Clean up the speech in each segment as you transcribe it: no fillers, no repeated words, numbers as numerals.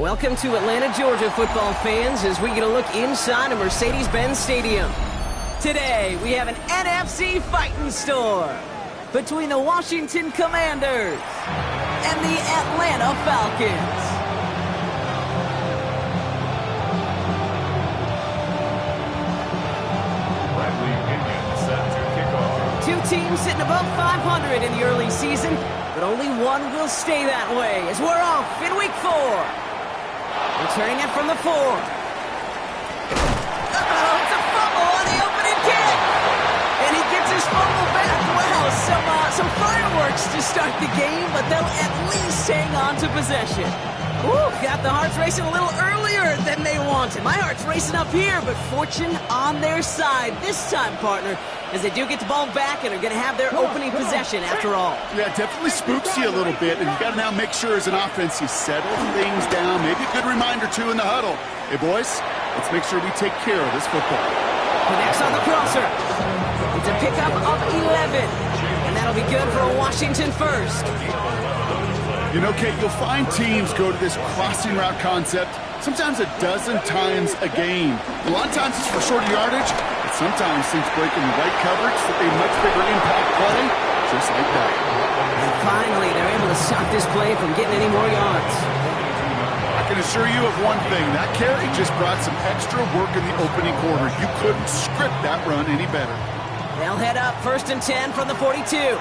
Welcome to Atlanta, Georgia, football fans, as we get a look inside of Mercedes-Benz Stadium. Today, we have an NFC fighting store between the Washington Commanders and the Atlanta Falcons. Two teams sitting above 500 in the early season, but only one will stay that way as we're off in week 4. Returning it from the 4. Uh-oh, it's a fumble on the opening kick. And he gets his fumble back. Wow, some fireworks to start the game, but they'll at least hang on to possession. Ooh, got the hearts racing a little earlier than they wanted. My heart's racing up here, but fortune on their side this time, partner, as they do get the ball back and are going to have their opening possession after all. Yeah, it definitely spooks you a little bit, and you got to now make sure as an offense you settle things down. Maybe a good reminder, too, in the huddle. Hey, boys, let's make sure we take care of this football. Connects on the crosser. It's a pickup of 11, and that'll be good for a Washington first. You know, Kate, you'll find teams go to this crossing route concept sometimes a dozen times a game. A lot of times it's for shorter yardage, but sometimes things break in the right coverage for a much bigger impact play, just like that. And finally, they're able to stop this play from getting any more yards. I can assure you of one thing, that carry just brought some extra work in the opening quarter. You couldn't script that run any better. They'll head up 1st and 10 from the 42.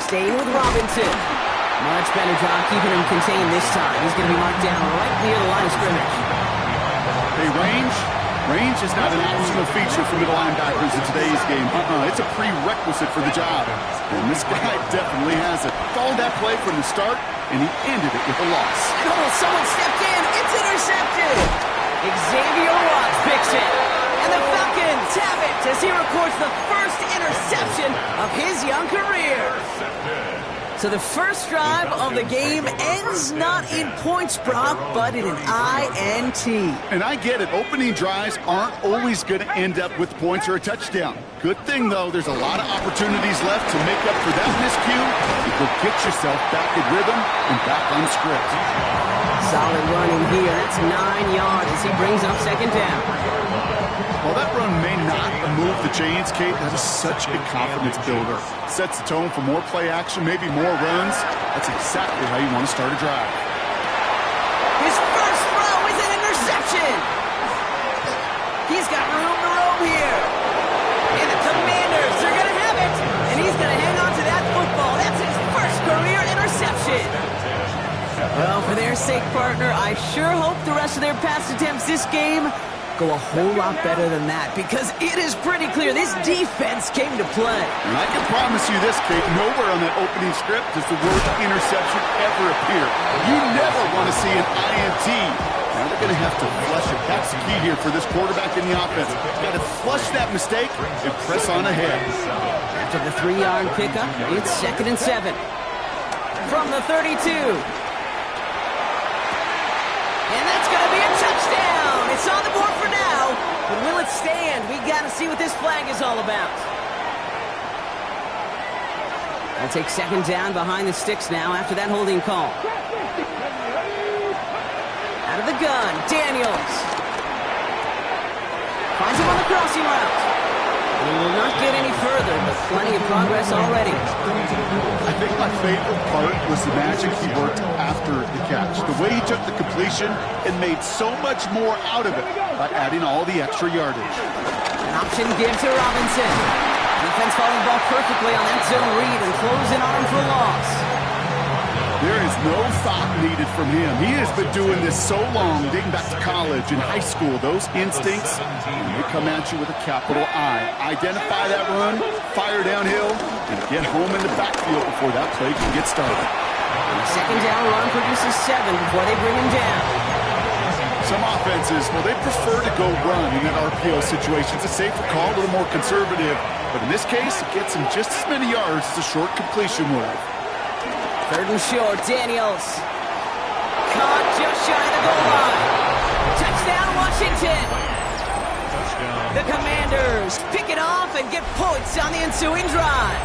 Staying with Robinson. Much better job keeping him contained this time. He's going to be marked down right near the line of scrimmage. Hey, range is not an optional feature for middle linebackers in today's game. It's a prerequisite for the job. And this guy definitely has it. Followed that play from the start, and he ended it with a loss. Oh, someone stepped in. It's intercepted. Xavier Watts picks it. And the Falcons have it as he records the first interception of his young career. So the first drive of the game ends not in points, Brock, but in an INT. And I get it. Opening drives aren't always going to end up with points or a touchdown. Good thing, though, there's a lot of opportunities left to make up for that miscue. You go get yourself back in rhythm and back on script. Solid running here. That's 9 yards as he brings up 2nd down. While that run may not move the chains, Kate, that is such a confidence builder. Sets the tone for more play action, maybe more runs. That's exactly how you want to start a drive. His first throw is an interception. He's got room to roam here. And the Commanders are going to have it. And he's going to hang on to that football. That's his first career interception. Well, for their sake, partner, I sure hope the rest of their pass attempts this game go a whole lot better than that, because it is pretty clear this defense came to play. And I can promise you this, Kate, nowhere on that opening script does the word interception ever appear. You never want to see an INT. Now they're going to have to flush it. That's the key here for this quarterback in the offense. Got to flush that mistake and press on ahead. After the 3-yard pickup, it's 2nd and 7. From the 32. And that's going to be a touchdown. It's on the board for now, but will it stand? We got to see what this flag is all about. They'll take 2nd down behind the sticks now after that holding call. Out of the gun, Daniels. Finds him on the crossing route. He will not get any further, but plenty of progress already. I think my favorite part was the magic he worked after the catch. The way he took the completion and made so much more out of it by adding all the extra yardage. An option give to Robinson. Defense following the ball perfectly on that zone read and closing on him for a loss. There is no thought needed from him. He has been doing this so long, dating back to college and high school. Those instincts, they come at you with a capital I. Identify that run, fire downhill, and get home in the backfield before that play can get started. And the 2nd down run produces 7 before they bring him down. Some offenses, well, they prefer to go run in that RPO situation. It's a safer call, a little more conservative. But in this case, it gets him just as many yards as a short completion would. 3rd and short, Daniels. Caught just shy of the goal line. Touchdown, Washington. The Commanders pick it off and get points on the ensuing drive.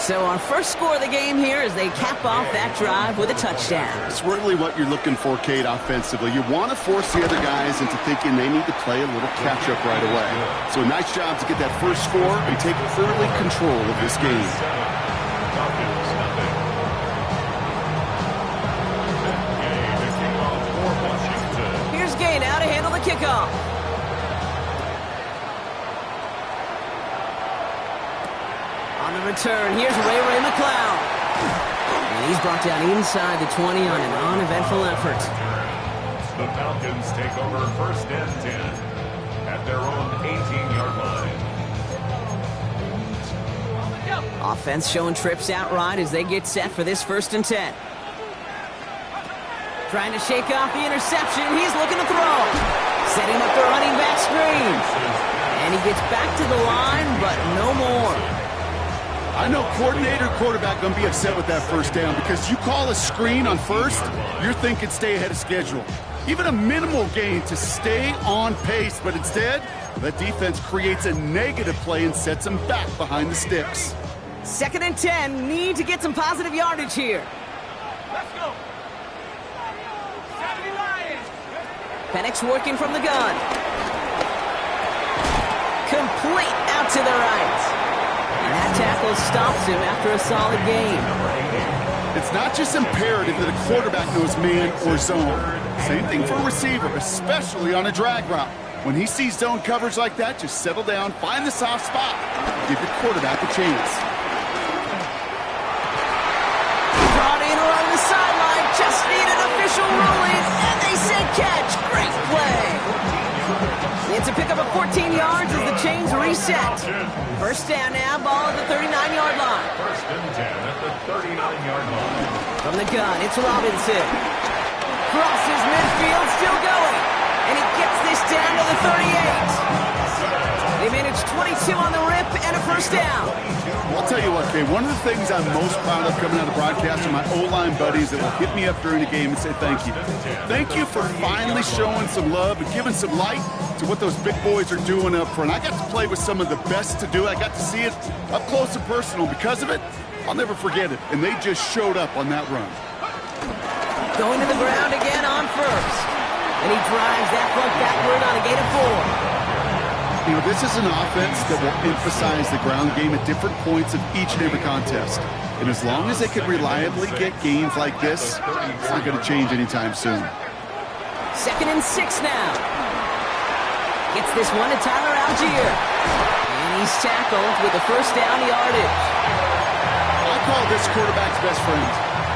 So our first score of the game here as they cap off that drive with a touchdown. It's really what you're looking for, Kate, offensively. You want to force the other guys into thinking they need to play a little catch-up right away. So a nice job to get that first score and take early control of this game. Here's Gay now to handle the kickoff. On the return, here's Ray McLeod. And he's brought down inside the 20 on an uneventful effort. The Falcons take over first and 10 at their own 18-yard line. Offense showing trips out right as they get set for this first and 10. Trying to shake off the interception. He's looking to throw. Setting up the running back screen. And he gets back to the line, but no more. I know coordinator quarterback going to be upset with that first down because you call a screen on first, you're thinking stay ahead of schedule. Even a minimal gain to stay on pace, but instead, the defense creates a negative play and sets them back behind the sticks. 2nd and 10, need to get some positive yardage here. Let's go. Penix working from the gun. Complete out to the right. And that tackle stops him after a solid game. It's not just imperative that a quarterback knows man or zone. Same thing for a receiver, especially on a drag route. When he sees zone coverage like that, just settle down, find the soft spot, give your quarterback a chance. Brought in along the sideline, just need an official ruling, and they say catch. Great play. It's a pickup of 14 yards as the chains reset. First down now, ball at the 39-yard line. First and 10 at the 39-yard line. From the gun, it's Robinson. Crosses midfield, still going. And he gets this down to the 38. They managed 22 on the rip and a first down. I'll tell you what, Kay, one of the things I'm most proud of coming out of broadcast are my O-line buddies that will hit me up during the game and say thank you. Thank you for finally showing some love and giving some light to what those big boys are doing up front. I got to play with some of the best to do it. I got to see it up close and personal. Because of it, I'll never forget it. And they just showed up on that run. Going to the ground again on first. And he drives that front backward on a gain of 4. You know, this is an offense that will emphasize the ground game at different points of each and every contest. And as long as they can reliably get gains like this, it's not going to change anytime soon. 2nd and 6 now. Gets this one to Tyler Algier. And he's tackled with the first down yardage. I call this quarterback's best friend.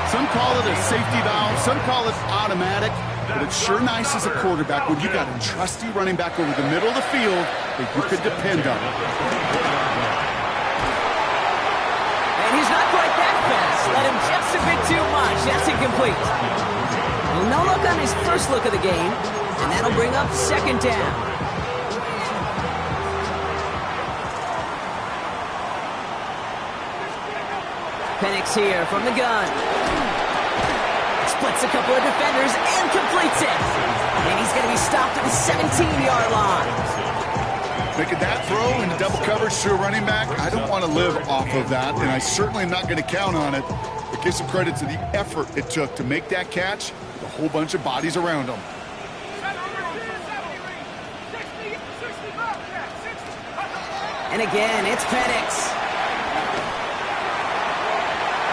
Some call it a safety valve, some call it automatic, but it's sure nice as a quarterback when you got a trusty running back over the middle of the field that you could depend on. And he's not quite that fast. Let him just a bit too much. That's incomplete. Well, no look on his first look of the game, and that'll bring up 2nd down. Penix here from the gun. Splits a couple of defenders and completes it. And he's going to be stopped at the 17-yard line. Making that throw into double coverage to a running back, I don't want to live off of that, and I certainly am not going to count on it. But give some credit to the effort it took to make that catch with a whole bunch of bodies around him. And again, it's Penix.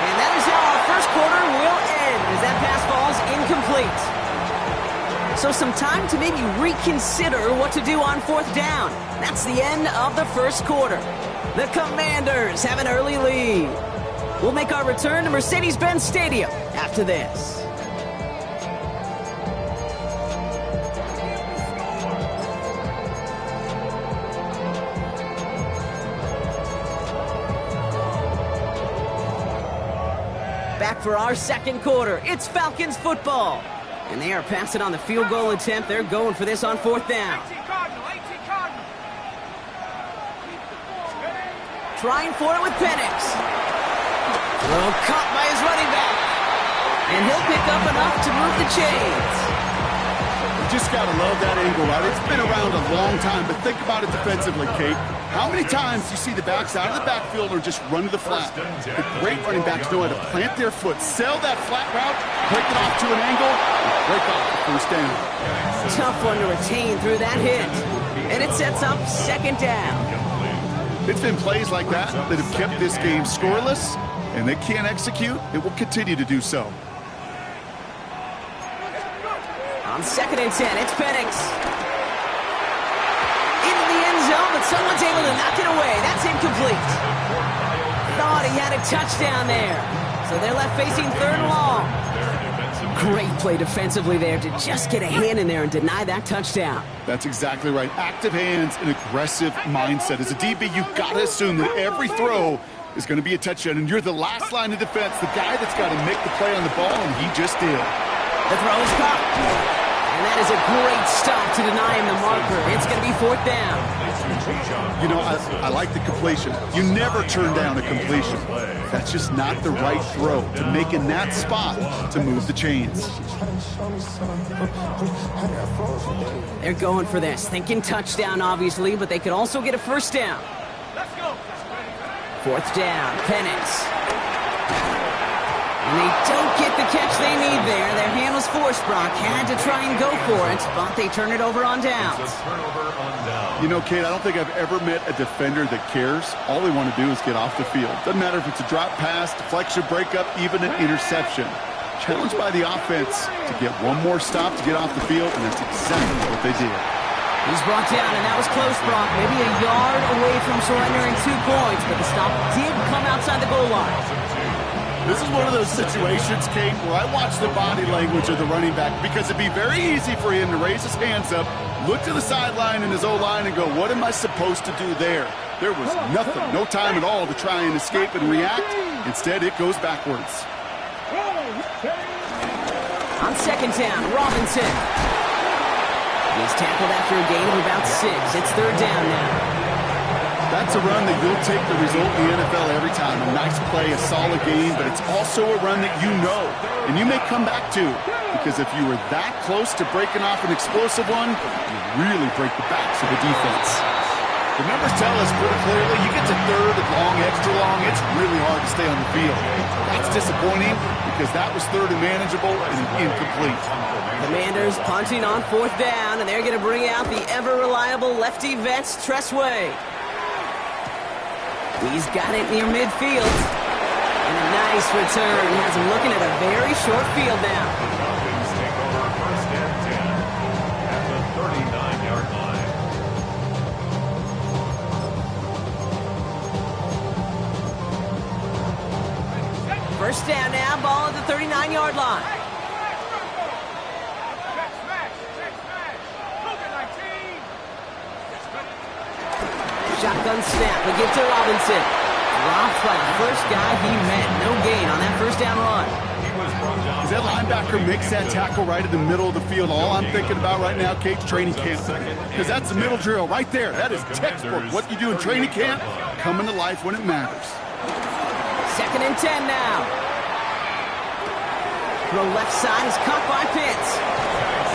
And that is how our first quarter will end as that pass falls incomplete. So some time to maybe reconsider what to do on 4th down. That's the end of the first quarter. The Commanders have an early lead. We'll make our return to Mercedes-Benz Stadium after this. Back for our second quarter. It's Falcons football. And they are passing on the field goal attempt. They're going for this on 4th down. Trying for it with Penix. Throw caught by his running back. And he'll pick up enough to move the chains. just got to love that angle, right? It's been around a long time, but think about it defensively, Kate. How many times do you see the backs out of the backfield or just run to the flat? The great running backs know how to plant their foot, sell that flat route, break it off to an angle, and break off the first down. Tough one to retain through that hit. And it sets up second down. It's been plays like that that have kept this game scoreless, and they can't execute. It will continue to do so. On 2nd and 10, it's Penix. Into the end zone, but someone's able to knock it away. That's incomplete. Thought he had a touchdown there. So they're left facing 3rd and long. Great play defensively there to just get a hand in there and deny that touchdown. That's exactly right. Active hands and aggressive mindset. As a DB, you've got to assume that every throw is going to be a touchdown, and you're the last line of defense, the guy that's got to make the play on the ball, and he just did. The throw is caught. And that is a great stop to deny him the marker. It's going to be 4th down. You know, I like the completion. You never turn down a completion. That's just not the right throw to make in that spot to move the chains. They're going for this. Thinking touchdown, obviously, but they could also get a first down. 4th down, Penix. And they don't get the catch they need there. Their hand was forced, Brock. Had to try and go for it, but they turn it over on downs. You know, Kate, I don't think I've ever met a defender that cares. All they want to do is get off the field. Doesn't matter if it's a drop pass, deflection, breakup, even an interception. Challenged by the offense to get one more stop to get off the field, and that's exactly what they did. He's brought down, and that was close, Brock. Maybe a yard away from surrendering 2 points, but the stop did come outside the goal line. This is one of those situations, Kate, where I watch the body language of the running back because it'd be very easy for him to raise his hands up, look to the sideline in his O-line and go, what am I supposed to do there? There was nothing, no time at all to try and escape and react. Instead, it goes backwards. On 2nd down, Robinson. He's tackled after a gain of about 6. It's 3rd down now. That's a run that you'll take the result in the NFL every time. A nice play, a solid game, but it's also a run that you know and you may come back to, because if you were that close to breaking off an explosive one, you really break the backs of the defense. The numbers tell us pretty clearly, you get to 3rd and long, extra long, it's really hard to stay on the field. That's disappointing because that was 3rd and manageable and incomplete. Commanders punting on 4th down, and they're going to bring out the ever-reliable lefty vets, Tressway. He's got it near midfield. And a nice return. Has him looking at a very short field now. Falcons take over 1st and 10 at the 39-yard line. First down now, ball at the 39-yard line. Shotgun snap, we give to Robinson. Drops by the first guy he met. No gain on that first down run. As that linebacker makes that tackle right in the middle of the field, all I'm thinking about right now, Kate's training camp. Because that's the middle drill right there. That is textbook. What you do in training camp, coming to life when it matters. 2nd and 10 now. Throw left side is caught by Pitts.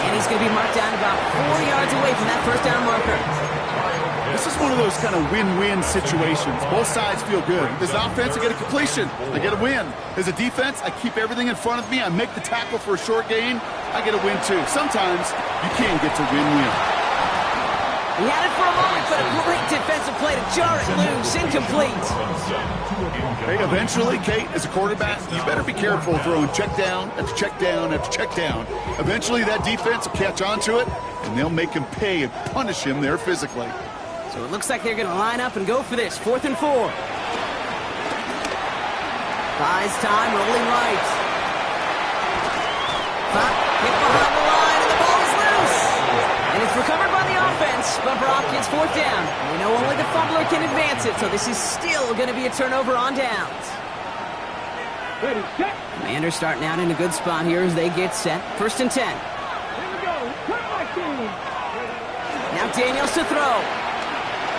And he's going to be marked down about 4 yards away from that first down marker. This is one of those kind of win-win situations. Both sides feel good. As an offense, I get a completion. I get a win. As a defense, I keep everything in front of me. I make the tackle for a short gain. I get a win, too. Sometimes you can get to win-win. He had it for a moment, but a great defensive play to jar it loose. Incomplete. Hey, eventually, Kate, as a quarterback, you better be careful throwing check down after check down after check down. Eventually, that defense will catch on to it, and they'll make him pay and punish him there physically. So it looks like they're going to line up and go for this. 4th and 4. Buys time, rolling right. Hit behind the line, and the ball is loose. And it's recovered by the offense, but Brock gets 4th down. We know only the fumbler can advance it, so this is still going to be a turnover on downs. Commanders starting out in a good spot here as they get set. 1st and 10. Now Daniels to throw.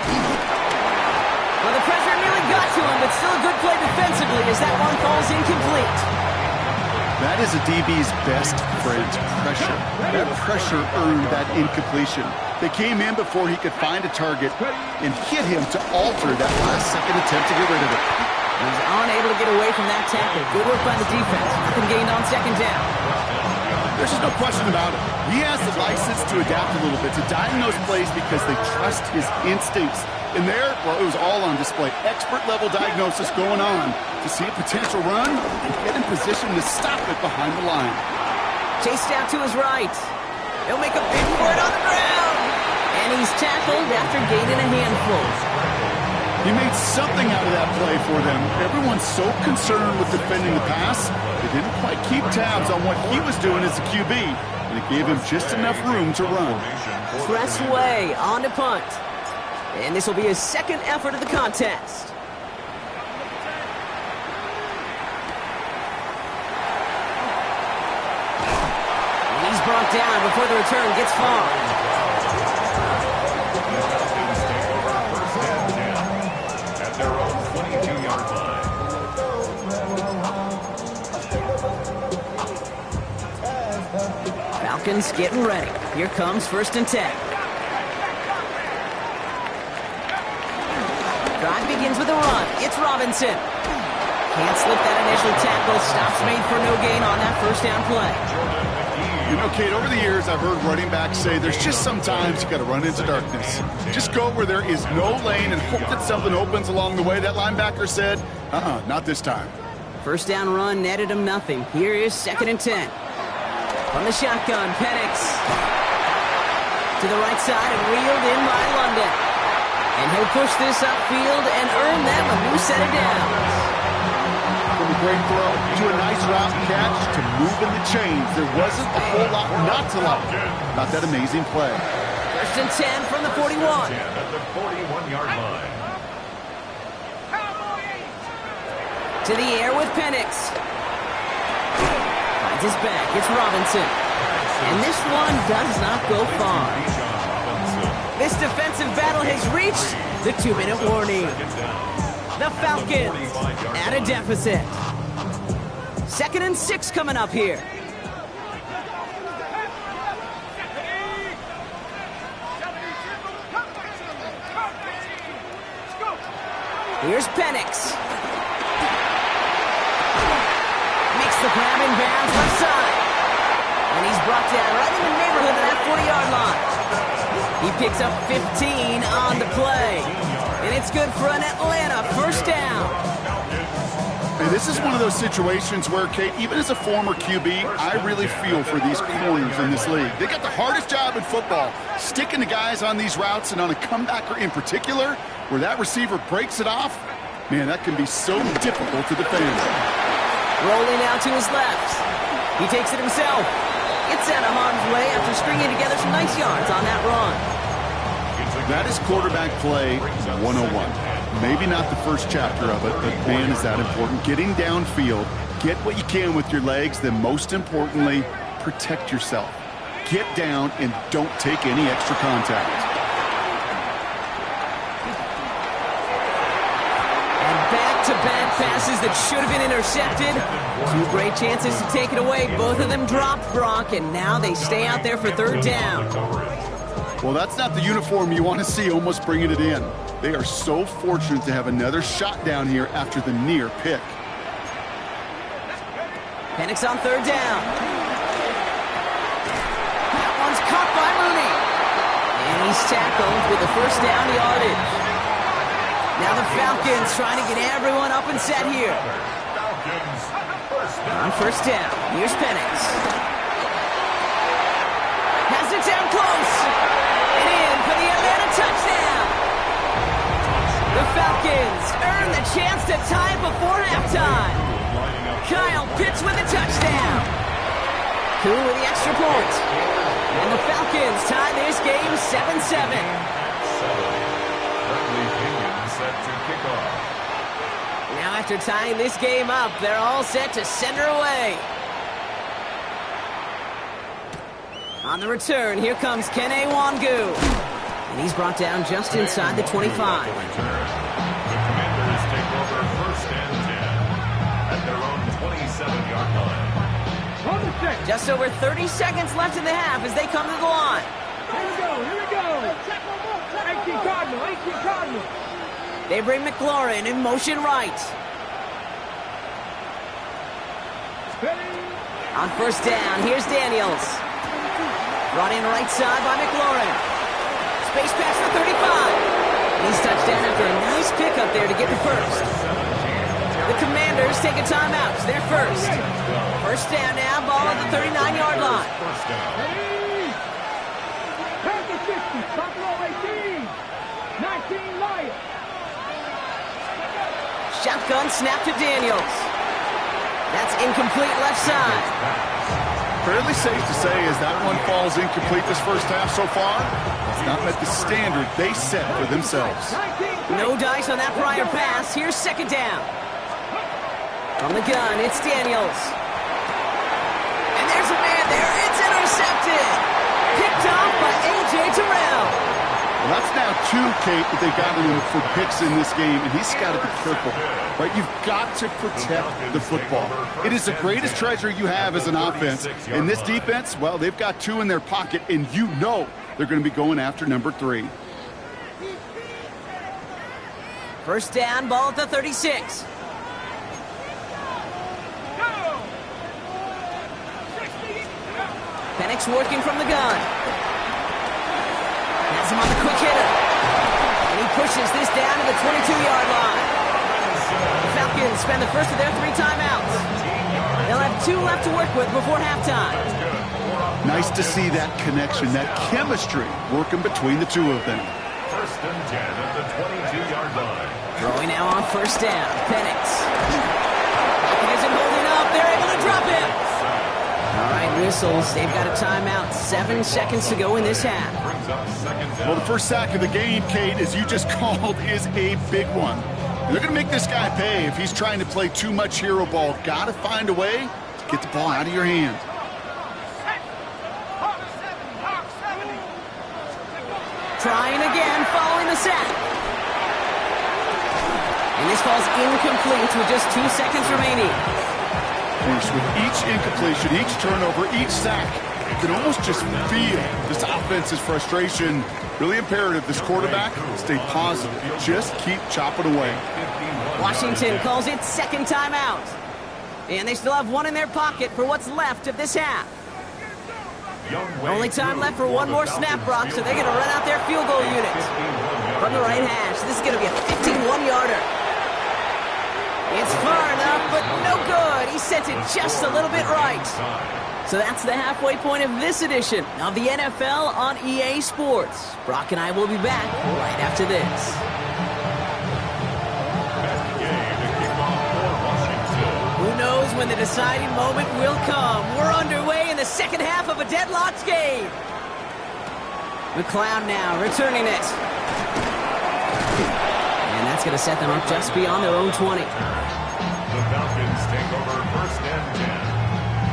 Well, the pressure nearly got to him, but still a good play defensively as that one falls incomplete. That is a DB's best friend, pressure. That pressure earned that incompletion. They came in before he could find a target and hit him to alter that last-second attempt to get rid of it. He's unable to get away from that tackle. Good work by the defense. Nothing gained on second down. There's just no question about it. He has the license to adapt a little bit, to diagnose plays because they trust his instincts. And there, well, it was all on display. Expert-level diagnosis going on to see a potential run and get in position to stop it behind the line. Chased out to his right. He'll make a big for it on the ground. And he's tackled after gaining a handful. He made something out of that play for them. Everyone's so concerned with defending the pass, they didn't quite keep tabs on what he was doing as a QB, and it gave him just enough room to run. Press away, on to punt. And this will be his second effort of the contest. And he's brought down before the return gets far. Falcons getting ready. Here comes 1st and 10. Drive begins with a run. It's Robinson. Can't slip that initial tackle. Stops made for no gain on that first down play. You know, Kate, over the years, I've heard running backs say there's just sometimes you got to run into darkness. Just go where there is no lane and hope that something opens along the way. That linebacker said, not this time. First down run netted him nothing. Here is 2nd and 10. From the shotgun, Penix. To the right side and reeled in by London. And he'll push this upfield and earn them a new set of downs. From a great throw to a nice route catch to moving the chains. There wasn't a whole lot not to like about that amazing play. 1st and 10 from the 41. At the 41-yard line. To the air with Penix. Finds his back. It's Robinson. And this one does not go far. This defensive battle has reached the 2-minute warning. The Falcons at a deficit. 2nd and 6 coming up here. Here's Penix. Makes the grab in bounds left side. And he's brought down right in the neighborhood of that 40-yard line. He picks up 15 on the play. And it's good for an Atlanta 1st down. Hey, this is one of those situations where, Kate, even as a former QB, I really feel for these corners in this league. They got the hardest job in football, sticking to guys on these routes and on a comebacker in particular, where that receiver breaks it off. Man, that can be so difficult to defend. Rolling out to his left. He takes it himself. Gets out of harm's way after stringing together some nice yards on that run. That is quarterback play 101. Maybe not the first chapter of it, but man, is that important. Getting downfield, get what you can with your legs, then most importantly, protect yourself. Get down and don't take any extra contact. And back-to-back passes that should have been intercepted. 2 great chances to take it away. Both of them dropped, Brock, and now they stay out there for 3rd down. Well, that's not the uniform you want to see almost bringing it in. They are so fortunate to have another shot down here after the near pick. Penix on 3rd down. That one's caught by Mooney. And he's tackled with the 1st down yardage. Now the Falcons trying to get everyone up and set here. On 1st down, here's Penix. Has it down close. And in for the Atlanta touchdown. The Falcons earn the chance to tie before halftime. Kyle Pitts with a touchdown. Cool with the extra point. And the Falcons tie this game 7-7. Now after tying this game up, they're all set to send her away. On the return, here comes Kene Wangu. And he's brought down just inside the 25. The Commanders take over 1st and 10 at their own 27-yard line. Just over 30 seconds left in the half as they come to the line. Here we go. 18 Cardinal. They bring McLaurin in motion right. On first down, here's Daniels. Brought in right side by McLaurin. Space pass for 35. He's touchdown after a nice pickup there to get the first. The Commanders take a timeout. It's their first. First down now, ball at the 39-yard line. Panther 60, Buffalo 18. 19 Lions. Shotgun snap to Daniels. That's incomplete left side. Fairly safe to say as that one falls incomplete this first half so far, it's not met the standard they set for themselves. No dice on that prior pass. Here's second down. From the gun, it's Daniels. And there's a man there. It's intercepted. Picked off by A.J. Terrell. Well, that's now two, Kate, that they've gotten him for picks in this game, and he's got to be careful. Right? You've got to protect the football. It is the greatest treasure you have as an offense. In this defense, well, they've got two in their pocket, and you know they're going to be going after number 3. First down, ball at the 36. Penix working from the gun. Has him on the quick hitter. And he pushes this down to the 22-yard line. The Falcons spend the first of their 3 timeouts. They'll have 2 left to work with before halftime. Nice to see that connection, that chemistry working between the two of them. First and 10 at the 22-yard line. Throwing now on first down. Penix. Falcon isn't holding up. They're able to drop him. All right, whistles. They've got a timeout. 7 seconds to go in this half. Well, the first sack of the game, Kate, as you just called, is a big one. And they're going to make this guy pay if he's trying to play too much hero ball. Got to find a way to get the ball out of your hand. Trying again, following the sack. And this falls incomplete with just 2 seconds remaining. Bruce, with each incompletion, each turnover, each sack, you can almost just feel this offense's frustration. Really imperative, this quarterback, stay positive. Just keep chopping away. Washington calls it second timeout. And they still have 1 in their pocket for what's left of this half. Only time left for 1 more snap, Brock, so they're going to run out their field goal unit. From the right hash, this is going to be a 51-yarder. It's far enough, but no good. He sent it just a little bit right. So that's the halfway point of this edition of the NFL on EA Sports. Brock and I will be back right after this. Who knows when the deciding moment will come? We're underway in the second half of a deadlocked game. McLeod now returning it. And that's going to set them up just beyond their own 20. The Falcons take over first and 10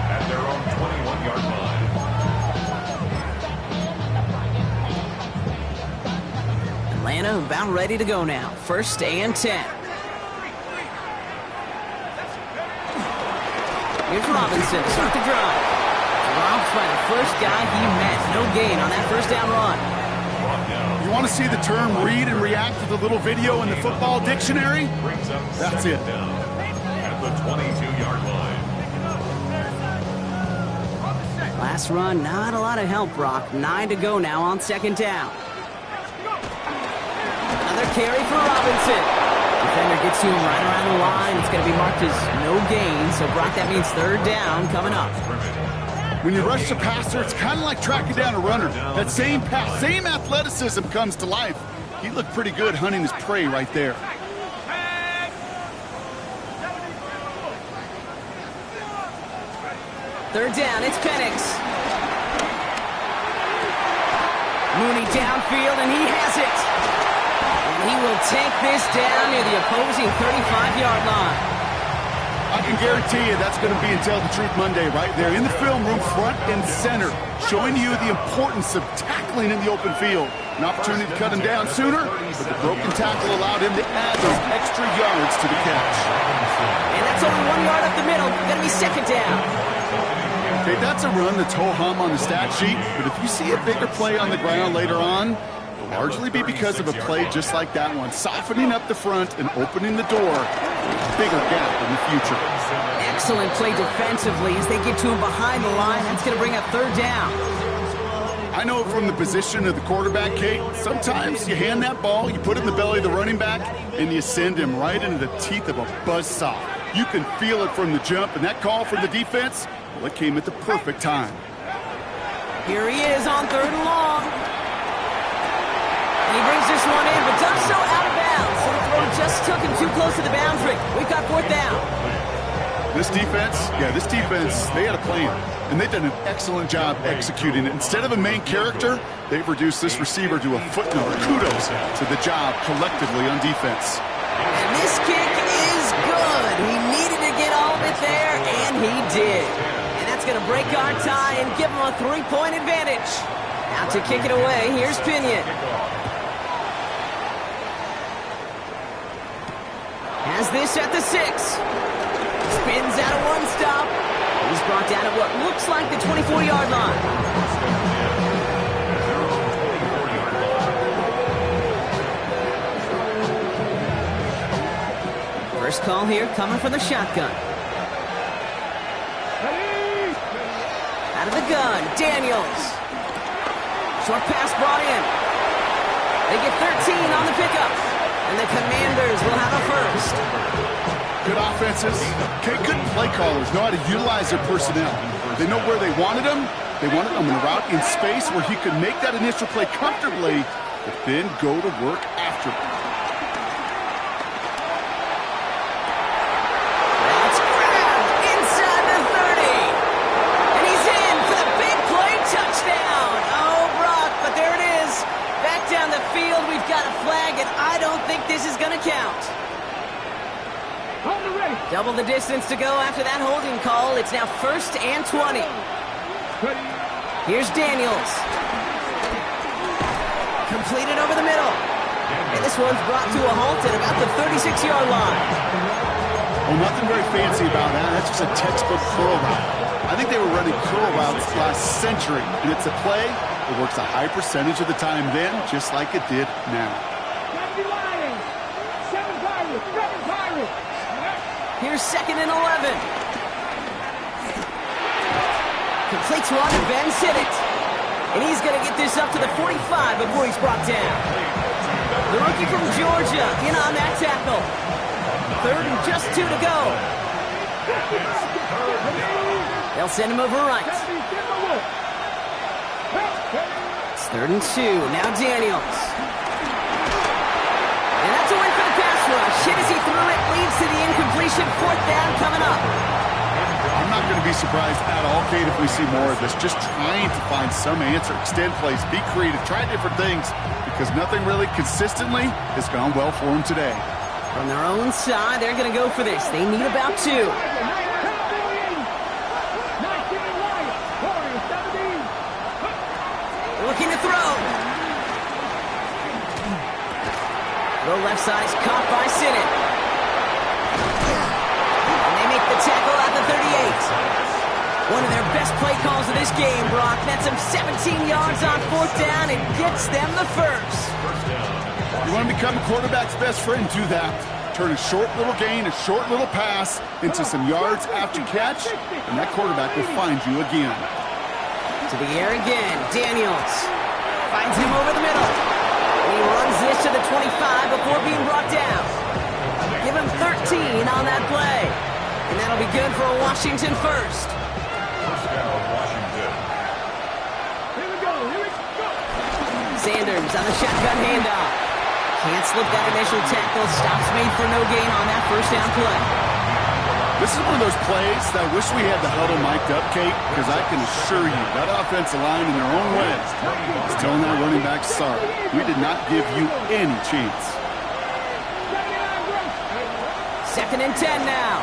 at their own 21-yard line. Atlanta about ready to go now. First and 10. Here's Robinson to start the drive. Dropped by the first guy he met. No gain on that first down run. You want to see the term read and react to the little video in the football dictionary? That's it. At the 22-yard line. Last run, not a lot of help, Brock. 9 to go now on second down. Another carry for Robinson. Defender gets to him right around the line. It's going to be marked as no gain. So, Brock, that means third down coming up. When you rush the passer, it's kind of like tracking down a runner. That same pass, same athleticism comes to life. He looked pretty good hunting his prey right there. Third down, it's Penix. Mooney downfield, and he has it. And he will take this down near the opposing 35-yard line. I can guarantee you that's going to be in Tell the Truth Monday right there in the film room, front and center, showing you the importance of tackling in the open field. An opportunity to cut him down sooner, but the broken tackle allowed him to add those extra yards to the catch. And that's only 1 yard up the middle. Going to be second down. Okay, that's a run that's ho-hum on the stat sheet, but if you see a bigger play on the ground later on, it'll largely be because of a play just like that one, softening up the front and opening the door for a bigger gap in the future. Excellent play defensively as they get to him behind the line. That's going to bring up third down. I know it from the position of the quarterback, Kate. Sometimes you hand that ball, you put it in the belly of the running back, and you send him right into the teeth of a buzzsaw. You can feel it from the jump, and that call from the defense, well, it came at the perfect time. Here he is on third and long. He brings this one in, but does so out of bounds. So the throw just took him too close to the boundary. We've got fourth down. This defense, they had a plan, and they've done an excellent job executing it. Instead of a main character, they've reduced this receiver to a footnote. Kudos to the job collectively on defense. And this kick is good. He needed to get all of it there, and he did. And that's going to break our tie and give him a 3-point advantage. Now to kick it away, here's Pinion. Has this at the 6. Spins out of one stop. He's brought down at what looks like the 24-yard line. First call here coming from the shotgun. Out of the gun, Daniels. Short pass brought in. They get 13 on the pickup. And the Commanders will have a first. Good offenses. Okay, good play callers know how to utilize their personnel. They know where they wanted them. They wanted them in a route in space where he could make that initial play comfortably, but then go to work after it. That's grabbed inside the 30. And he's in for the big play touchdown. Oh, Brock, but there it is. Back down the field, we've got a flag, and I don't think this is going to count. Double the distance to go after that holding call. It's now 1st and 20. Here's Daniels. Completed over the middle. And this one's brought to a halt at about the 36-yard line. Well, nothing very fancy about that. That's just a textbook curl route. I think they were running curl routes last century, and it's a play that works a high percentage of the time then, just like it did now. Here's 2nd and 11. Completes one, and Ben's hit it. And he's going to get this up to the 45 before he's brought down. The rookie from Georgia in on that tackle. 3rd and just 2 to go. They'll send him over right. It's 3rd and 2. Now Daniels. And that's a win for the pass rush. Hit as he threw it, leads to the incompletion. 4th down coming up. I'm not going to be surprised at all, Kate, if we see more of this. Just trying to find some answer, extend plays, be creative, try different things, because nothing really consistently has gone well for them today. From their own side, they're going to go for this. They need about 2. Looking to throw. Throw left side is caught by Sinnott. And they make the tackle at the 38. One of their best play calls of this game, Brock. That's them 17 yards on 4th down and gets them the first. You want to become a quarterback's best friend, do that. Turn a short little gain, a short little pass into some yards after catch, and that quarterback will find you again. To the air again, Daniels finds him over the middle. He runs this to the 25 before being brought down. Give him 13 on that play. And that'll be good for a Washington first. Sanders on the shotgun handoff. Can't slip that initial tackle. Stops made for no gain on that 1st down play. This is one of those plays that I wish we had the huddle mic'd up, Kate, because I can assure you that offensive line in their own way is telling that running back, sorry, we did not give you any chance. 2nd and 10 now.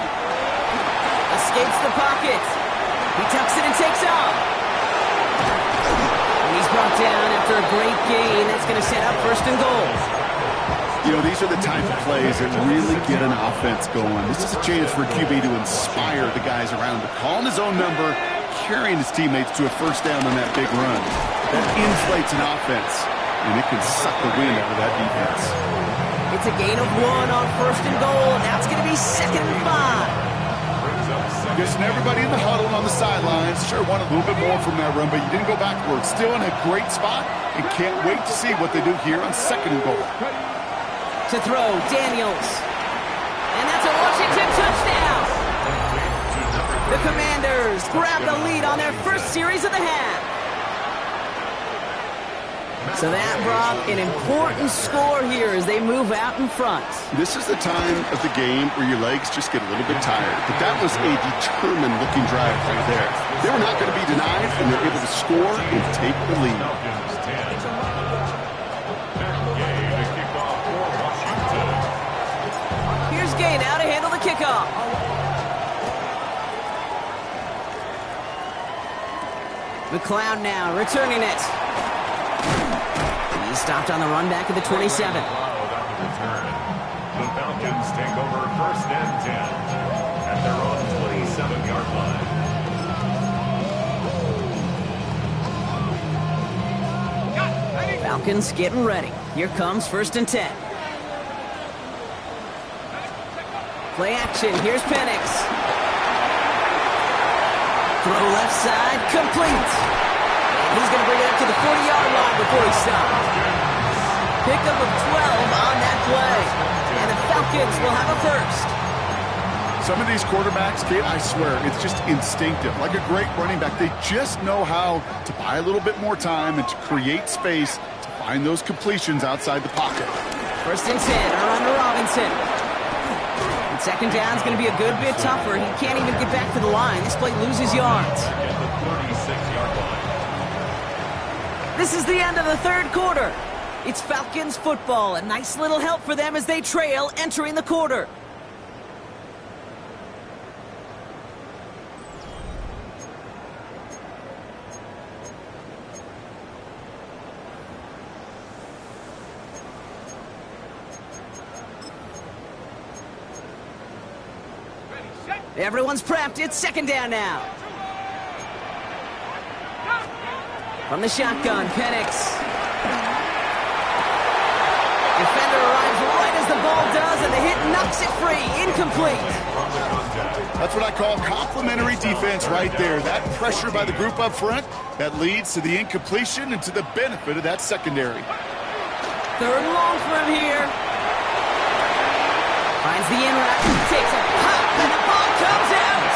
Escapes the pocket. He tucks it and takes off. And he's brought down after a great gain. That's going to set up 1st and goal. You know, these are the type of plays that really get an offense going. This is a chance for QB to inspire the guys around him. Calling his own number, carrying his teammates to a first down on that big run. That inflates an offense, and it can suck the wind out of that defense. It's a gain of 1 on 1st and goal. Now it's going to be 2nd and 5. Guessing everybody in the huddle and on the sidelines sure wanted a little bit more from that run, but you didn't go backwards. Still in a great spot, and can't wait to see what they do here on 2nd and goal. To throw, Daniels. And that's a Washington touchdown. The Commanders grab the lead on their first series of the half. So that brought an important score here as they move out in front. This is the time of the game where your legs just get a little bit tired. But that was a determined-looking drive right there. They were not going to be denied, and they're able to score and take the lead. Here's Gay now to handle the kickoff. McLeod now returning it. He stopped on the run back at the 27. The Falcons take over 1st and 10 at their own 27-yard line. Falcons getting ready. Here comes 1st and 10. Play action. Here's Penix. Throw left side. Complete. He's going to bring it up to the 40-yard line before he stops. Pickup of 12 on that play. And the Falcons will have a first. Some of these quarterbacks, Kate, I swear, it's just instinctive. Like a great running back, they just know how to buy a little bit more time and to create space to find those completions outside the pocket. 1st and 10, around to Robinson. And 2nd down is going to be a good bit tougher. He can't even get back to the line. This play loses yards. This is the end of the 3rd quarter. It's Falcons football. A nice little help for them as they trail entering the quarter. Everyone's prepped. It's 2nd down now. From the shotgun, Penix. Defender arrives right as the ball does, and the hit knocks it free. Incomplete. That's what I call complimentary defense right there. That pressure by the group up front, that leads to the incompletion and to the benefit of that secondary. 3rd and long for him here. Finds the in route, takes a pop, and the ball comes out.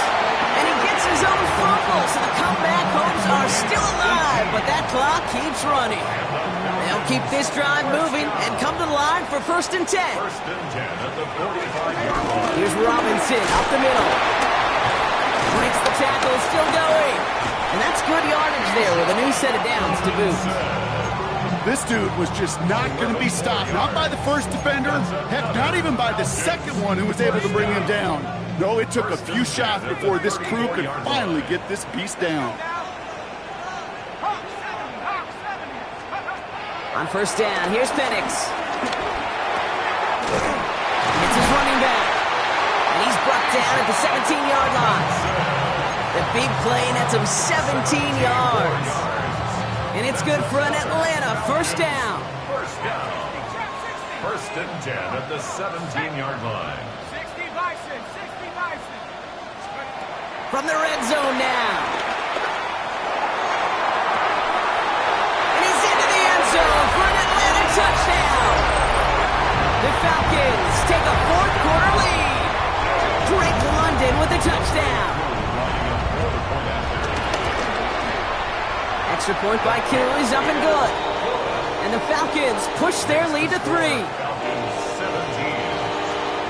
And he gets his own fumble, so the comeback hopes are still alive, but that clock keeps running. They'll keep this drive moving and come to the line for 1st and 10. 1st and 10 at the 45-yard line. Here's Robinson up the middle. Breaks the tackle, still going. And that's good yardage there with a new set of downs to boot. This dude was just not going to be stopped. Not by the first defender. Heck, not even by the second one who was able to bring him down. No, it took a few shots before this crew could finally get this beast down. On 1st down, here's Penix. It's his running back. And he's brought down at the 17-yard line. The big play nets him 17 yards. And it's good for an Atlanta 1st down. 1st and 10 at the 17-yard line. 60 Bison, 60 Bison. From the red zone now. And he's into the end zone for an Atlanta touchdown. The Falcons take a 4th quarter lead. Drake London with a touchdown. Extra point by Kittle is up and good. And the Falcons push their lead to 3. Falcons 17,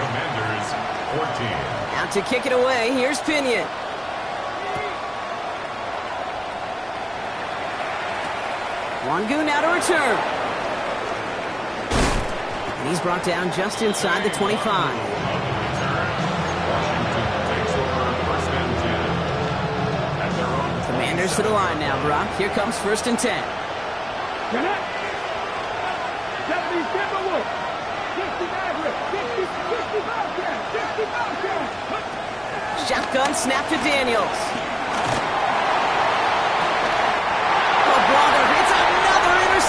Commanders 14. Out to kick it away, here's Pinion. Wangu now to return. And he's brought down just inside the 25. Commanders to the line now, Brock. Here comes 1st and 10. Shotgun snap to Daniels.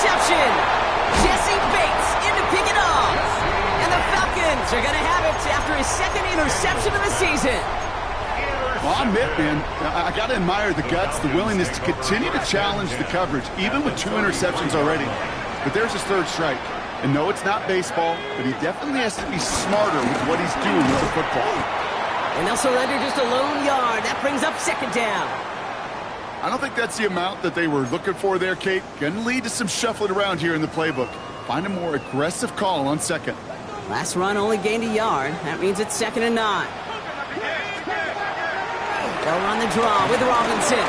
interception. Jesse Bates in to pick it off. And the Falcons are going to have it after his second interception of the season. Well, I admit, man, I got to admire the guts, the willingness to continue to challenge the coverage, even with 2 interceptions already. But there's his 3rd strike. And no, it's not baseball, but he definitely has to be smarter with what he's doing with the football. And they'll surrender just a lone yard. That brings up 2nd down. I don't think that's the amount that they were looking for there, Kate. Going to lead to some shuffling around here in the playbook. Find a more aggressive call on 2nd. Last run only gained a yard. That means it's 2nd and 9. They'll run the draw with Robinson.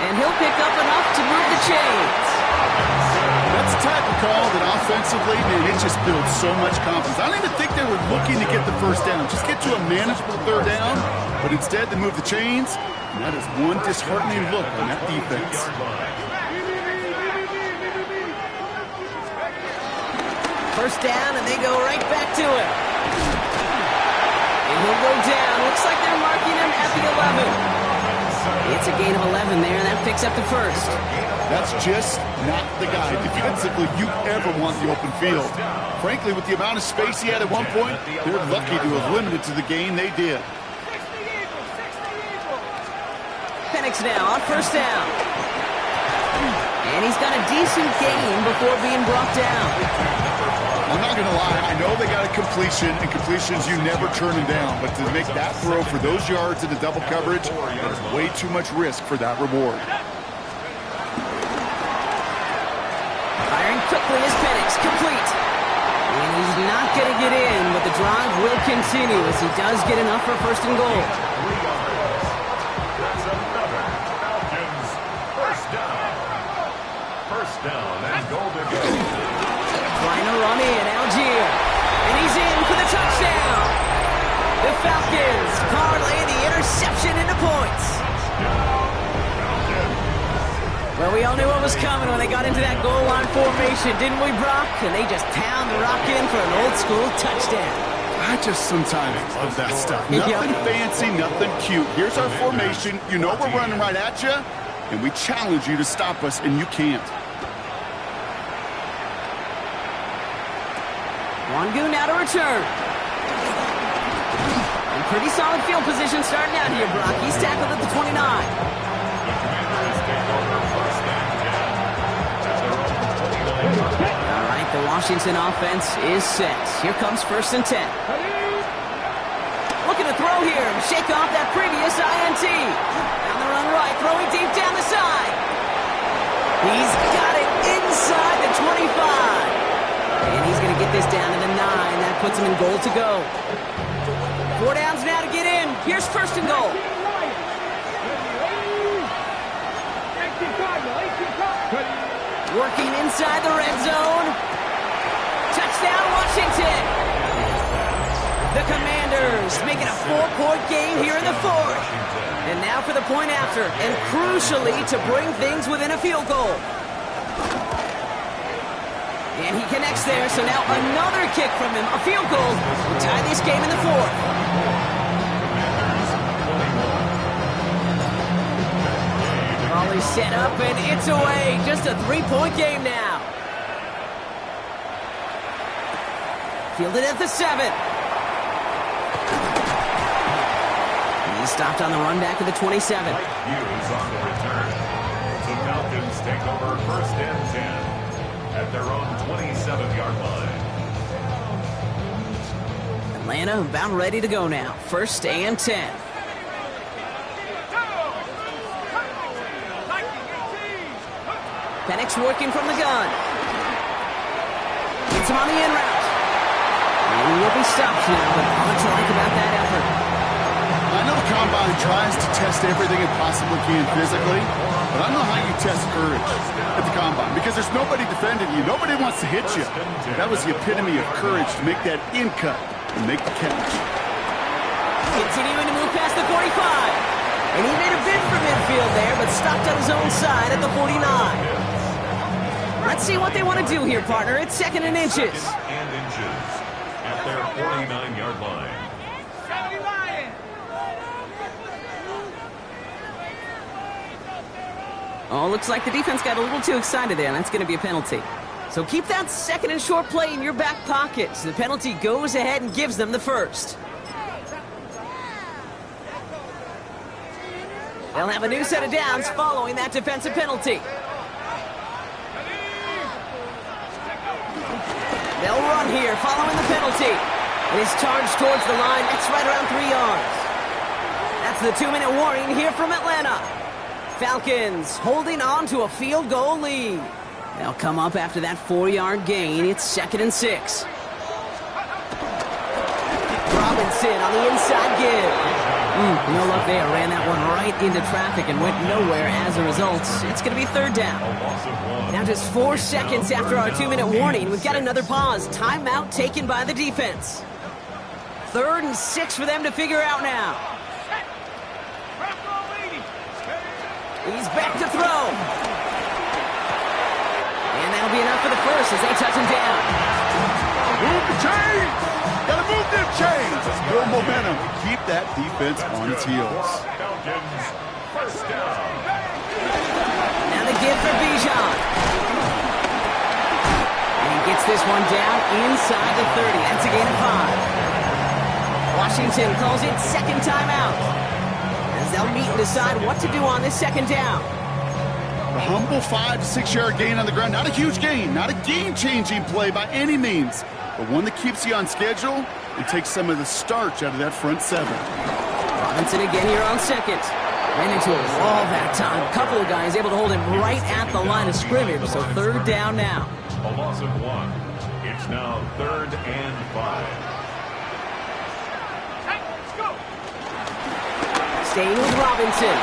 And he'll pick up enough to move the chains. That's the type of call that offensively, man, it just builds so much confidence. I don't even think they were looking to get the 1st down. Just get to a manageable 3rd down. But instead, they move the chains. And that is one disheartening look on that defense. First down, and they go right back to it. And he'll go down. Looks like they're marking him at the 11. It's a gain of 11 there, and that picks up the 1st. That's just not the guy defensively you ever want the open field. Frankly, with the amount of space he had at one point, they're lucky to have limited to the gain they did. Penix now on 1st down. And he's got a decent gain before being brought down. I'm not going to lie, I know they got a completion, and completions you never turn them down, but to make that throw for those yards in the double coverage, there's way too much risk for that reward. Firing quickly is Penix, complete. And he's not going to get in, but the drive will continue as he does get enough for 1st and goal. That's another Falcons 1st down. 1st down and goal to go. Trying to run in, Algier. And he's in for the touchdown. The Falcons parlay the interception into points. Well, we all knew what was coming when they got into that goal line formation, didn't we, Brock? And they just pound the rock in for an old-school touchdown. I just sometimes love that stuff. Nothing fancy, nothing cute. Here's our formation. You know we're running right at you, and we challenge you to stop us, and you can't. Wangu now to return. And pretty solid field position starting out here, Brock. He's tackled at the 29. All right, the Washington offense is set. Here comes 1st and 10. Looking to throw here and shake off that previous INT. Down the run right, throwing deep down the side. He's got it inside the 25. And he's going to get this down to the 9. That puts him in goal to go. 4 downs now to get in. Here's 1st and goal. Working inside the red zone. Touchdown, Washington. The Commanders making a 4-point game here in the 4th. And now for the point after. And crucially to bring things within a field goal. And he connects there, so now another kick from him, a field goal, to tie this game in the 4th. Ball is set up, and it's away. Just a 3-point game now. Fielded at the 7. And he's stopped on the run back to the 27. Hughes on the return. The Falcons take over 1st and 10. At their own 27-yard line. Atlanta about ready to go now. 1st and 10. Penix working from the gun. Gets him on the in route. And he will be stopped now, but how much you like about that effort? I know the Combine tries to test everything it possibly can physically, but I don't know how you test courage at the Combine because there's nobody defending you. Nobody wants to hit you. That was the epitome of courage to make that in cut and make the catch. Continuing to move past the 45. And he made a bid for midfield there, but stopped on his own side at the 49. Let's see what they want to do here, partner. It's 2nd and inches. And inches at their 49-yard line. Oh, looks like the defense got a little too excited there, and that's going to be a penalty. So keep that second and short play in your back pocket. So the penalty goes ahead and gives them the first. They'll have a new set of downs following that defensive penalty. They'll run here following the penalty. And he's charged towards the line. That's right around 3 yards. That's the 2-minute warning here from Atlanta. Falcons holding on to a field goal lead. They'll come up after that 4-yard gain. It's 2nd and 6. Robinson on the inside give. No luck there. Ran that one right into traffic and went nowhere as a result. It's going to be 3rd down. Now just 4 seconds after our 2-minute warning, we've got another pause. Timeout taken by the defense. 3rd and 6 for them to figure out now. He's back to throw. And that'll be enough for the first as they touch him down. Move the chains! Gotta move them chains! More momentum to keep that defense on its heels. Falcons, 1st down. Now the give for Bijan. And he gets this one down inside the 30. That's a gain of 5. Washington calls it 2nd timeout. As they'll meet and decide what to do on this 2nd down. A humble 5 to 6 yard gain on the ground. Not a huge gain, not a game-changing play by any means, but one that keeps you on schedule and takes some of the starch out of that front 7. Robinson again here on 2nd. Ran into a wall that time. A couple of guys able to hold him right at the line of scrimmage, so 3rd down now. A loss of 1. It's now 3rd and 5. Staying with Robinson.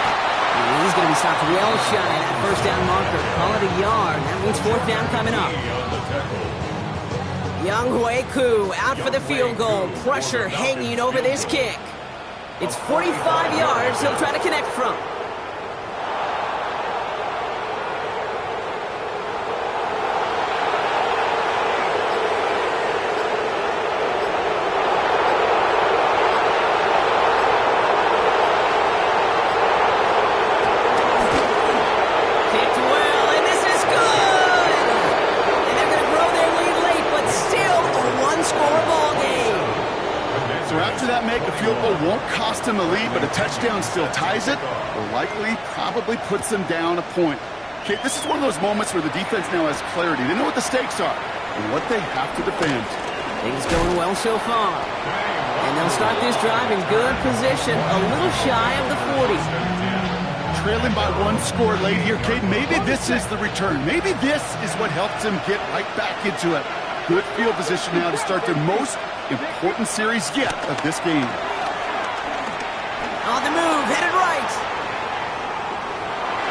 And he's going to be stopped well shy of that 1st down marker. Call it a yard. That means 4th down coming up. Young Koo out for the field goal. Pressure hanging over this kick. It's 45 yards he'll try to connect from. Won't cost him the lead, but a touchdown still ties it, or likely probably puts them down a point. Okay, this is one of those moments where the defense now has clarity. They know what the stakes are and what they have to defend. Things going well so far. And they'll start this drive in good position, a little shy of the 40. Trailing by 1 score late here, Kate. Maybe this is the return. Maybe this is what helps them get right back into it. Good field position now to start their most important series yet of this game. On the move, headed right.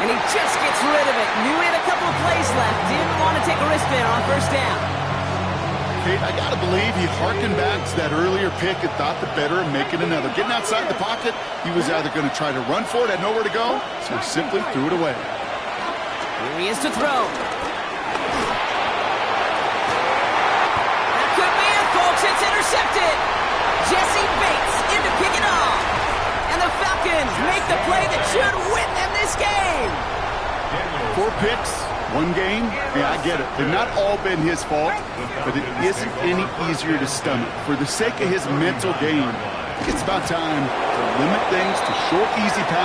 And he just gets rid of it. Knew he had a couple of plays left. Didn't want to take a risk there on 1st down. Kate, I got to believe he harkened back to that earlier pick and thought the better of making another. Getting outside the pocket, he was either going to try to run for it, had nowhere to go, so he simply threw it away. Here he is to throw. That could be it, folks. It's intercepted. Jesse Bates in to pick it off. And the Falcons make the play that should win them this game. 4 picks, 1 game. Yeah, I get it. They've not all been his fault, but it isn't any easier to stomach. For the sake of his mental game, it's about time to limit things to short, easy passes.